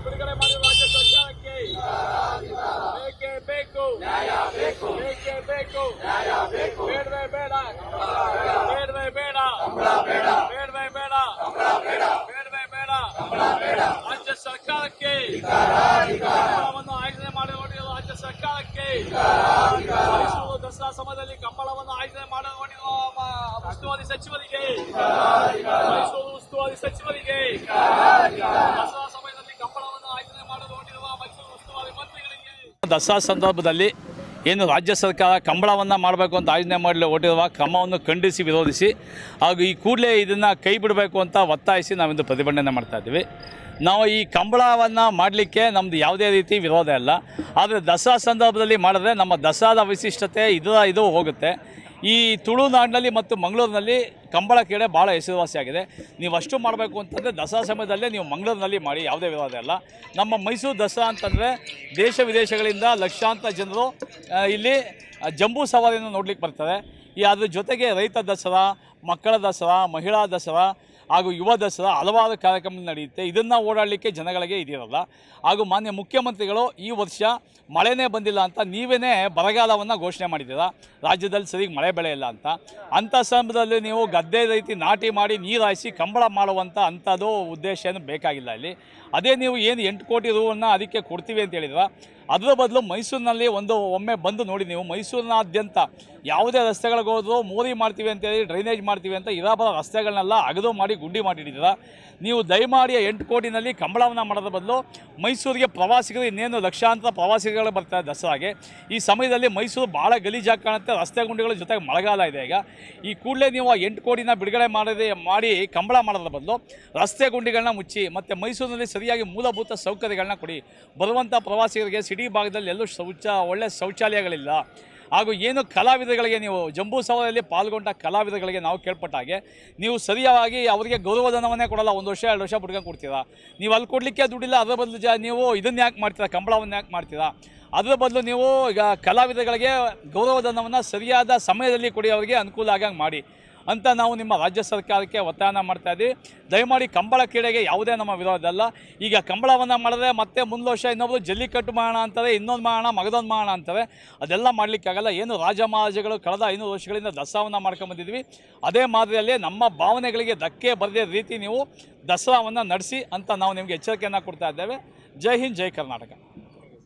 ಬಿಡುಗಡೆ ಮಾಡಿರುವ ರಾಜ್ಯ ಸರ್ಕಾರಕ್ಕೆ ಬೇಕೇ ಬೇಕು, ಬೇಕೇ ಬೇಕು, ಬೇಡವೇ ಬೇಡ, ಬೇಡವೇ ಬೇಡ, ಬೇಡವೇ ಬೇಡ, ಬೇಡವೇ ಬೇಡ, ರಾಜ್ಯ ಸರ್ಕಾರಕ್ಕೆ ಕಂಬಳವನ್ನು ಆಯೋಜನೆ ಮಾಡಿರುವ ರಾಜ್ಯ ಸರ್ಕಾರಕ್ಕೆ ಮೈಸೂರು ದಸರಾ ಸಮಯದಲ್ಲಿ ಕಂಬಳವನ್ನು ಆಯೋಜನೆ ಮಾಡಿರುವ ಉಸ್ತುವಾರಿ ಸಚಿವರಿಗೆ, ಮೈಸೂರು ಉಸ್ತುವಾರಿ ಸಚಿವರಿಗೆ, ದಸರಾ ಸಮಯದಲ್ಲಿ ಕಂಬಳವನ್ನು ಆಯೋಜನೆ ಮಾಡಿರುವ ಮೈಸೂರು ಉಸ್ತುವಾರಿ ಮಂತ್ರಿಗಳಿಗೆ ದಸರಾ ಸಂದರ್ಭದಲ್ಲಿ ಏನು ರಾಜ್ಯ ಸರ್ಕಾರ ಕಂಬಳವನ್ನು ಮಾಡಬೇಕು ಅಂತ ಆಯೋಜನೆ ಮಾಡಲು ಹೊರಟಿರುವ ಕ್ರಮವನ್ನು ಖಂಡಿಸಿ ವಿರೋಧಿಸಿ ಹಾಗೂ ಈ ಕೂಡಲೇ ಇದನ್ನು ಕೈ ಬಿಡಬೇಕು ಅಂತ ಒತ್ತಾಯಿಸಿ ನಾವಿಂದು ಪ್ರತಿಭಟನೆ ಮಾಡ್ತಾಯಿದ್ದೀವಿ. ನಾವು ಈ ಕಂಬಳವನ್ನು ಮಾಡಲಿಕ್ಕೆ ನಮ್ಮದು ಯಾವುದೇ ರೀತಿ ವಿರೋಧ ಇಲ್ಲ. ಆದರೆ ದಸರಾ ಸಂದರ್ಭದಲ್ಲಿ ಮಾಡಿದ್ರೆ ನಮ್ಮ ದಸರಾದ ವಿಶಿಷ್ಟತೆ ಇದು ಹೋಗುತ್ತೆ. ಈ ತುಳುನಾಡಿನಲ್ಲಿ ಮತ್ತು ಮಂಗಳೂರಿನಲ್ಲಿ ಕಂಬಳ ಕ್ರೀಡೆ ಭಾಳ ಹೆಸರುವಾಸಿಯಾಗಿದೆ. ನೀವು ಅಷ್ಟು ಮಾಡಬೇಕು ಅಂತಂದರೆ ದಸರಾ ಸಮಯದಲ್ಲೇ ನೀವು ಮಂಗಳೂರಿನಲ್ಲಿ ಮಾಡಿ, ಯಾವುದೇ ವಿರೋಧ ಇಲ್ಲ. ನಮ್ಮ ಮೈಸೂರು ದಸರಾ ಅಂತಂದರೆ ದೇಶ ವಿದೇಶಗಳಿಂದ ಲಕ್ಷಾಂತರ ಜನರು ಇಲ್ಲಿ ಜಂಬೂ ಸವಾರಿಯನ್ನು ನೋಡ್ಲಿಕ್ಕೆ ಬರ್ತಾರೆ. ಅದ್ರ ಜೊತೆಗೆ ರೈತ ದಸರಾ, ಮಕ್ಕಳ ದಸರಾ, ಮಹಿಳಾ ದಸರಾ ಹಾಗೂ ಯುವ ದಸರಾ ಹಲವಾರು ಕಾರ್ಯಕ್ರಮ ನಡೆಯುತ್ತೆ. ಇದನ್ನು ಓಡಾಡಲಿಕ್ಕೆ ಜನಗಳಿಗೆ ಇದಿರಲ್ಲ. ಹಾಗೂ ಮಾನ್ಯ ಮುಖ್ಯಮಂತ್ರಿಗಳು ಈ ವರ್ಷ ಮಳೆನೇ ಬಂದಿಲ್ಲ ಅಂತ ನೀವೇ ಬರಗಾಲವನ್ನು ಘೋಷಣೆ ಮಾಡಿದ್ದೀರಾ, ರಾಜ್ಯದಲ್ಲಿ ಸರಿಗೆ ಮಳೆ ಬೆಳೆ ಇಲ್ಲ ಅಂತ. ಅಂಥ ಸಂದರ್ಭದಲ್ಲಿ ನೀವು ಗದ್ದೆ ರೀತಿ ನಾಟಿ ಮಾಡಿ ನೀರು ಹಾಯಿಸಿ ಕಂಬಳ ಮಾಡುವಂಥ ಅಂಥದ್ದು ಉದ್ದೇಶ ಏನು ಬೇಕಾಗಿಲ್ಲ ಇಲ್ಲಿ. ಅದೇ ನೀವು ಏನು 8 ಕೋಟಿ ರೂವನ್ನು ಅದಕ್ಕೆ ಕೊಡ್ತೀವಿ ಅಂತ ಹೇಳಿದ್ರ, ಅದರ ಬದಲು ಮೈಸೂರಿನಲ್ಲಿ ಒಮ್ಮೆ ಬಂದು ನೋಡಿ. ನೀವು ಮೈಸೂರಿನಾದ್ಯಂತ ಯಾವುದೇ ರಸ್ತೆಗಳಿಗೆ ಹೋದರೂ ಮೋರಿ ಮಾಡ್ತೀವಿ ಅಂತೇಳಿ, ಡ್ರೈನೇಜ್ ಮಾಡ್ತೀವಿ ಅಂತ ಇರಾಬರ ರಸ್ತೆಗಳನ್ನೆಲ್ಲ ಅಗದು ಮಾಡಿ ಗುಂಡಿ ಮಾಡಿಟ್ಟಿದ್ದೀರ. ನೀವು ದಯಮಾಡಿ 8 ಕೋಟಿನಲ್ಲಿ ಕಂಬಳವನ್ನು ಮಾಡೋದ್ರ ಬದಲು ಮೈಸೂರಿಗೆ ಪ್ರವಾಸಿಗರು ಇನ್ನೇನು ಲಕ್ಷಾಂತರ ಪ್ರವಾಸಿಗರು ಬರ್ತಾರೆ ದಸರಾಗೆ. ಈ ಸಮಯದಲ್ಲಿ ಮೈಸೂರು ಭಾಳ ಗಲೀಜಾಗಿ ಕಾಣುತ್ತೆ, ರಸ್ತೆ ಗುಂಡಿಗಳ ಜೊತೆಗೆ ಮಳೆಗಾಲ ಇದೆ ಈಗ. ಈ ಕೂಡಲೇ ನೀವು 8 ಕೋಟಿನ ಬಿಡುಗಡೆ ಮಾಡಿ ಕಂಬಳ ಮಾಡೋದ್ರ ಬದಲು ರಸ್ತೆ ಗುಂಡಿಗಳನ್ನ ಮುಚ್ಚಿ ಮತ್ತು ಮೈಸೂರಿನಲ್ಲಿ ಸರಿಯಾಗಿ ಮೂಲಭೂತ ಸೌಕರ್ಯಗಳನ್ನ ಕೊಡಿ. ಬರುವಂಥ ಪ್ರವಾಸಿಗರಿಗೆ ಸಿಟಿ ಭಾಗದಲ್ಲಿ ಎಲ್ಲೂ ಒಳ್ಳೆಯ ಶೌಚಾಲಯಗಳಿಲ್ಲ. ಹಾಗೂ ಏನು ಕಲಾವಿದಗಳಿಗೆ ನೀವು ಜಂಬೂ ಸವಾರಿಯಲ್ಲಿ ಪಾಲ್ಗೊಂಡ ಕಲಾವಿದಗಳಿಗೆ ನಾವು ಕೇಳ್ಪಟ್ಟ ಹಾಗೆ ನೀವು ಸರಿಯಾಗಿ ಅವರಿಗೆ ಗೌರವಧನವನ್ನೇ ಕೊಡಲ್ಲ. 1 ವರ್ಷ 2 ವರ್ಷ ಬಿಡ್ಕೊಂಡು ಕೊಡ್ತೀರಾ. ನೀವು ಅಲ್ಲಿ ಕೊಡಲಿಕ್ಕೆ ದುಡ್ಡಿಲ್ಲ, ಅದರ ಬದಲು ನೀವು ಇದನ್ನು ಯಾಕೆ ಮಾಡ್ತೀರಾ, ಕಂಬಳವನ್ನು ಯಾಕೆ ಮಾಡ್ತೀರಾ? ಅದರ ಬದಲು ನೀವು ಈಗ ಕಲಾವಿದಗಳಿಗೆ ಗೌರವಧನವನ್ನು ಸರಿಯಾದ ಸಮಯದಲ್ಲಿ ಕೊಡಿ, ಅವರಿಗೆ ಅನುಕೂಲ ಆಗಂಗೆ ಮಾಡಿ ಅಂತ ನಾವು ನಿಮ್ಮ ರಾಜ್ಯ ಸರ್ಕಾರಕ್ಕೆ ಒತ್ತಾಯನ ಮಾಡ್ತಾಯಿದ್ದೀವಿ. ದಯಮಾಡಿ ಕಂಬಳ ಕ್ರೀಡೆಗೆ ಯಾವುದೇ ನಮ್ಮ ವಿರೋಧ ಅಲ್ಲ. ಈಗ ಕಂಬಳವನ್ನು ಮಾಡಿದ್ರೆ ಮತ್ತೆ ಮುಂದೆ ವರ್ಷ ಇನ್ನೊಬ್ಬರು ಜಲ್ಲಿಕಟ್ಟು ಮಾಡೋಣ ಅಂತಾರೆ, ಇನ್ನೊಂದು ಮಾಡೋಣ, ಮಗದೊಂದು ಮಾಡೋಣ ಅಂತಾರೆ. ಅದೆಲ್ಲ ಮಾಡಲಿಕ್ಕಾಗಲ್ಲ. ಏನು ರಾಜ ಮಹಾರಾಜಗಳು ಕಳೆದ 500 ವರ್ಷಗಳಿಂದ ದಸರಾವನ್ನು ಮಾಡ್ಕೊಂಬಂದಿದ್ವಿ, ಅದೇ ಮಾದರಿಯಲ್ಲಿ ನಮ್ಮ ಭಾವನೆಗಳಿಗೆ ಧಕ್ಕೆ ಬರದೇ ರೀತಿ ನೀವು ದಸರಾವನ್ನು ನಡೆಸಿ ಅಂತ ನಾವು ನಿಮಗೆ ಎಚ್ಚರಿಕೆಯನ್ನು ಕೊಡ್ತಾ ಇದ್ದೇವೆ. ಜೈ ಹಿಂದ್, ಜೈ ಕರ್ನಾಟಕ.